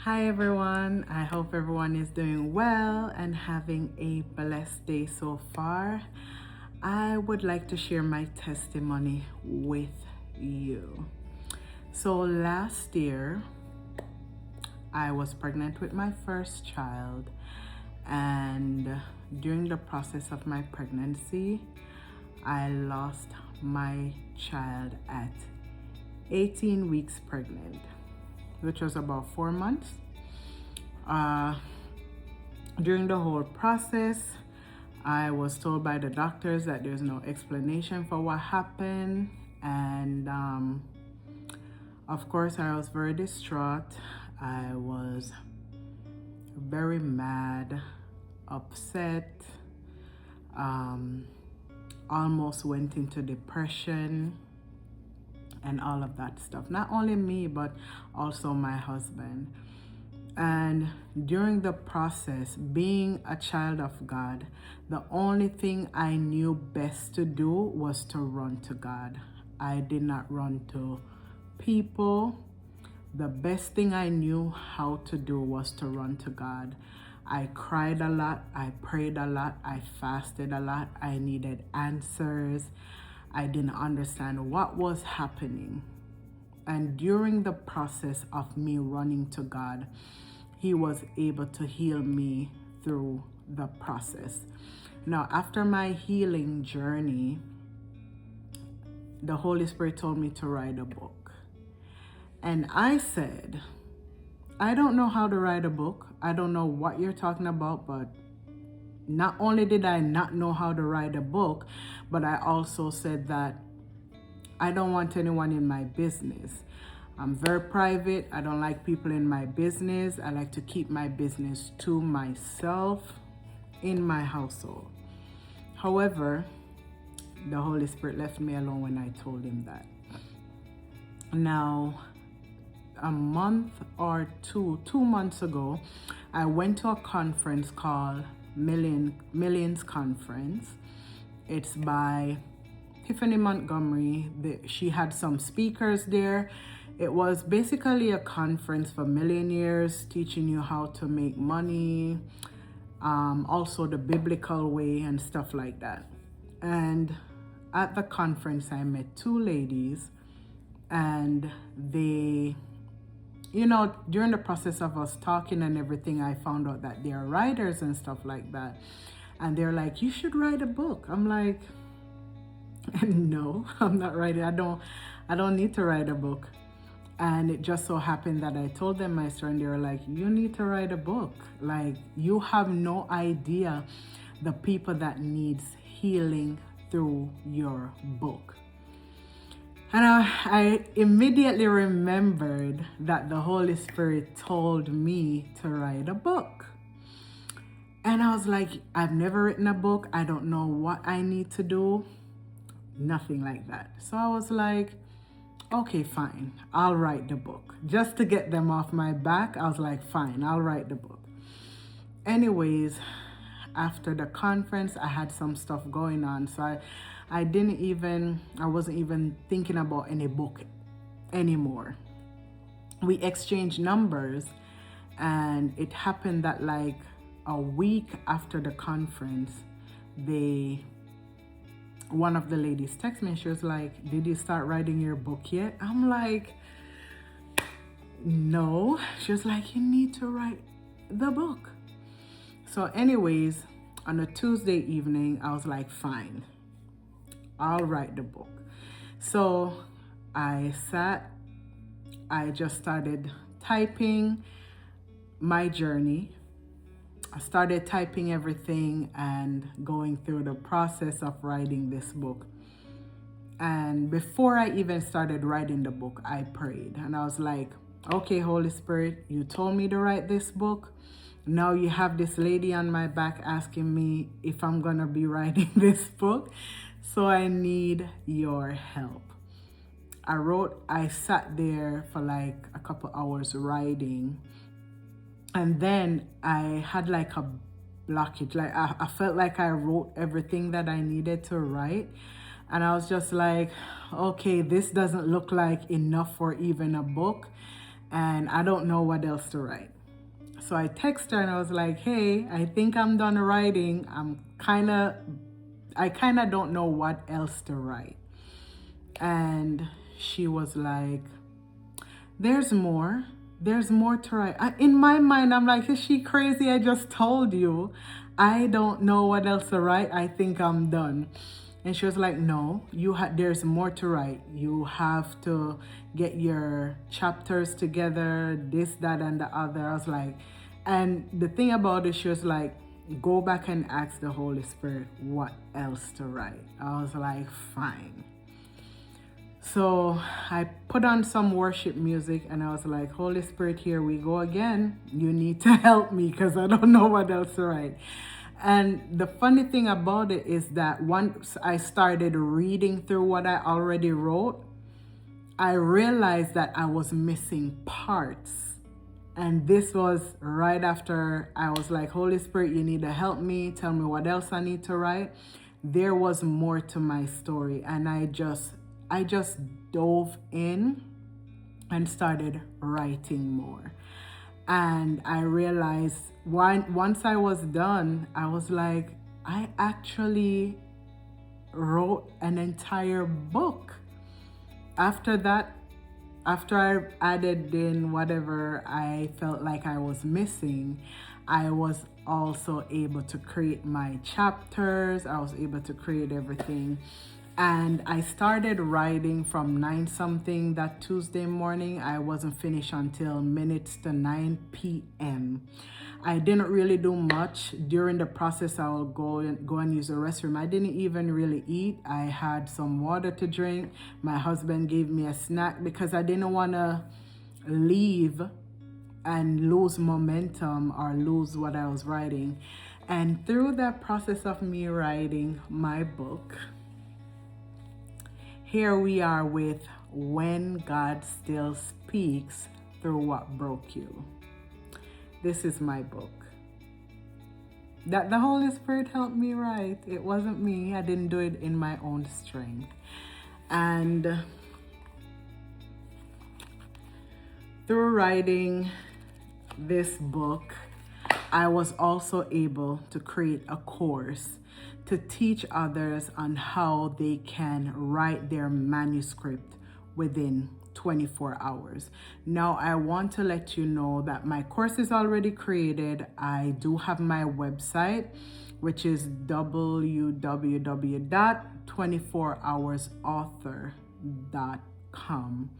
Hi everyone, I hope everyone is doing well and having a blessed day so far. I would like to share my testimony with you. So last year, I was pregnant with my first child, and during the process of my pregnancy, I lost my child at 18 weeks pregnant, which was about 4 months. During the whole process, I was told by the doctors that there's no explanation for what happened, and of course I was very distraught. I was very mad, upset, almost went into depression and all of that stuff. Not only me, but also my husband. And during the process, being a child of God, the only thing I knew best to do was to run to God. I did not run to people. The best thing I knew how to do was to run to God. I cried a lot, I prayed a lot, I fasted a lot, I needed answers. I didn't understand what was happening. And during the process of me running to God, He was able to heal me through the process. Now, after my healing journey, the Holy Spirit told me to write a book. And I said, I don't know how to write a book. I don't know what you're talking about, but not only did I not know how to write a book, but I also said that I don't want anyone in my business. I'm very private. I don't like people in my business. I like to keep my business to myself in my household. However, the Holy Spirit left me alone when I told him that. Now, a month or two months ago, I went to a conference called Millions Conference. It's by Tiffany Montgomery. She had some speakers there. It was basically a conference for millionaires, teaching you how to make money, also the biblical way and stuff like that. And at the conference, I met two ladies, and they, during the process of us talking and everything, I found out that they're writers and stuff like that. And they're like, you should write a book. I'm like, no, I'm not writing. I don't need to write a book. And it just so happened that I told them my story, and they were like, you need to write a book. Like, you have no idea the people that needs healing through your book. And I immediately remembered that the Holy Spirit told me to write a book. And I was like, I've never written a book. I don't know what I need to do. Nothing like that. So I was like, okay, fine, I'll write the book. Just to get them off my back, I was like, fine, I'll write the book. Anyways, after the conference, I had some stuff going on. So I wasn't even thinking about any book anymore. We exchanged numbers, and it happened that like a week after the conference, one of the ladies texted me, and she was like, did you start writing your book yet? I'm like, no. She was like, you need to write the book. So anyways, on a Tuesday evening, I was like, fine, I'll write the book. So I just started typing my journey. I started typing everything and going through the process of writing this book. And before I even started writing the book, I prayed. And I was like, okay, Holy Spirit, you told me to write this book. Now you have this lady on my back asking me if I'm going to be writing this book. So I need your help. I sat there for like a couple hours writing. And then I had like a blockage. Like I felt like I wrote everything that I needed to write. And I was just like, okay, this doesn't look like enough for even a book. and I don't know what else to write. So I texted her and I was like, hey, I think I'm done writing. I kind of don't know what else to write. And she was like, there's more to write. In my mind, I'm like, is she crazy? I just told you I don't know what else to write. I think I'm done. And she was like, no, there's more to write. You have to get your chapters together, this, that, and the other. I was like, and the thing about it, she was like, go back and ask the Holy Spirit what else to write. I was like, fine. So I put on some worship music and I was like, Holy Spirit, here we go again. You need to help me because I don't know what else to write. And the funny thing about it is that once I started reading through what I already wrote, I realized that I was missing parts. And this was right after I was like, Holy Spirit, you need to help me. Tell me what else I need to write. There was more to my story. And I just dove in and started writing more. And I realized once I was done, I was like, I actually wrote an entire book. After that, after I added in whatever I felt like I was missing, I was also able to create my chapters. I was able to create everything. And I started writing from 9 something that Tuesday morning. I wasn't finished until minutes to 9 p.m. I didn't really do much. During the process, I will go and use the restroom. I didn't even really eat. I had some water to drink. My husband gave me a snack because I didn't want to leave and lose momentum or lose what I was writing. And through that process of me writing my book, here we are with When God Still Speaks Through What Broke You. This is my book that the Holy Spirit helped me write. It wasn't me. I didn't do it in my own strength. And through writing this book, I was also able to create a course to teach others on how they can write their manuscript within 24 hours. Now, I want to let you know that my course is already created. I do have my website, which is www.24hoursauthor.com.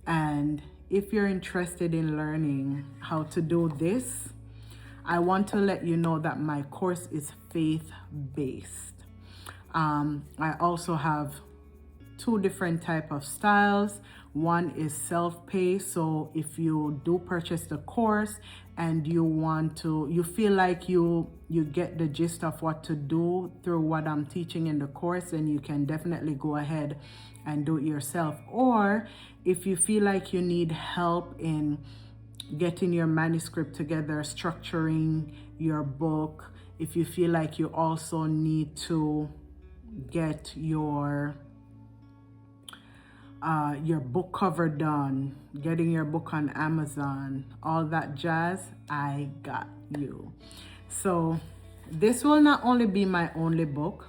And if you're interested in learning how to do this, I want to let you know that my course is faith-based. I also have 2 different type of styles. One is self-paced. So if you do purchase the course and you feel like you get the gist of what to do through what I'm teaching in the course, then you can definitely go ahead and do it yourself. Or if you feel like you need help in getting your manuscript together, structuring your book, if you feel like you also need to get your book cover done, getting your book on Amazon, all that jazz, I got you. So this will not only be my only book.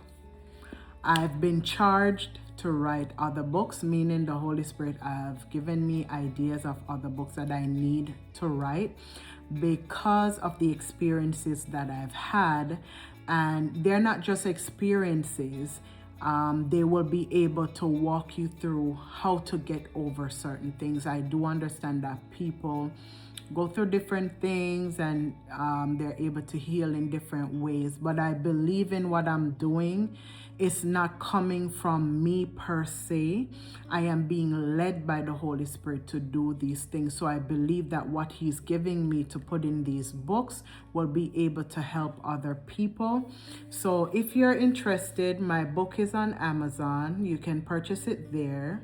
I've been charged to write other books, meaning the Holy Spirit have given me ideas of other books that I need to write because of the experiences that I've had. And they're not just experiences. They will be able to walk you through how to get over certain things. I do understand that people go through different things and they're able to heal in different ways. But I believe in what I'm doing. It's not coming from me per se. I am being led by the Holy Spirit to do these things. So I believe that what He's giving me to put in these books will be able to help other people. So if you're interested, my book is on Amazon. You can purchase it there.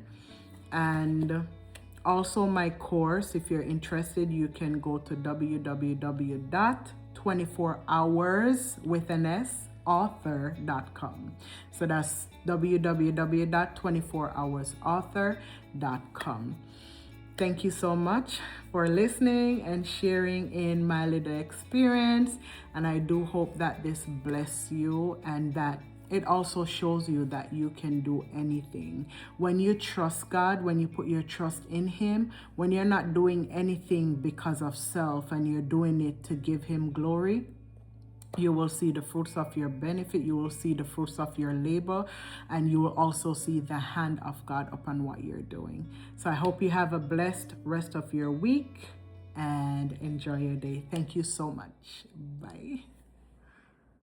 And also my course, if you're interested, you can go to www.24hoursauthor.com. So that's www.24hoursauthor.com. Thank you so much for listening and sharing in my little experience. And I do hope that this bless you and that it also shows you that you can do anything. When you trust God, when you put your trust in Him, when you're not doing anything because of self and you're doing it to give Him glory, you will see the fruits of your benefit, you will see the fruits of your labor, and you will also see the hand of God upon what you're doing. So I hope you have a blessed rest of your week and enjoy your day. Thank you so much. Bye.